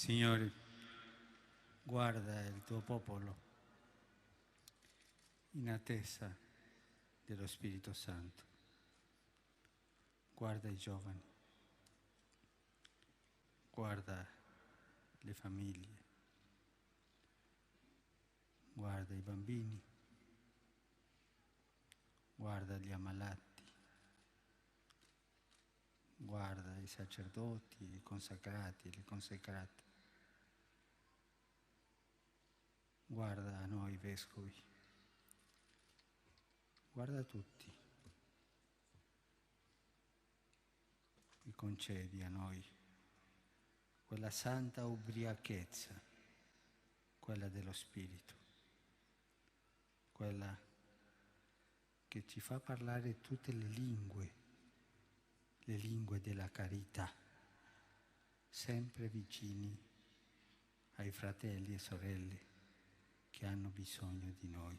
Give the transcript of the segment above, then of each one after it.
Signore, guarda il tuo popolo in attesa dello Spirito Santo. Guarda i giovani, guarda le famiglie, guarda i bambini, guarda gli ammalati, guarda i sacerdoti, i consacrati, le consacrate. Guarda a noi vescovi, guarda tutti e concedi a noi quella santa ubriachezza, quella dello Spirito, quella che ci fa parlare tutte le lingue della carità, sempre vicini ai fratelli e sorelle che hanno bisogno di noi.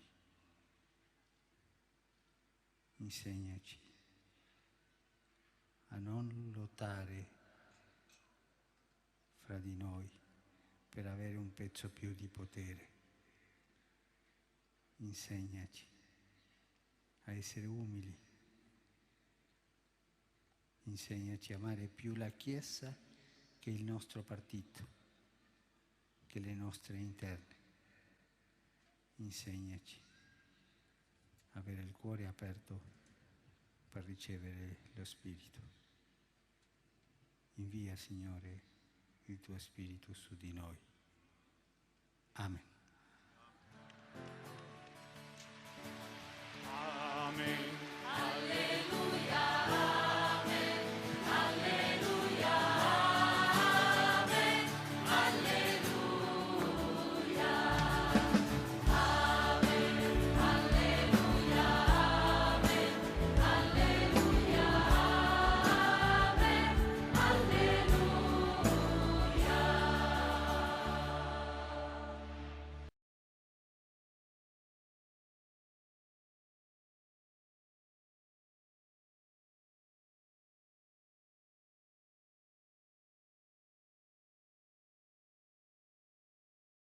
Insegnaci a non lottare fra di noi per avere un pezzo più di potere. Insegnaci a essere umili. Insegnaci a amare più la Chiesa che il nostro partito, che le nostre interne. Insegnaci a avere il cuore aperto per ricevere lo Spirito. Invia, Signore, il tuo Spirito su di noi.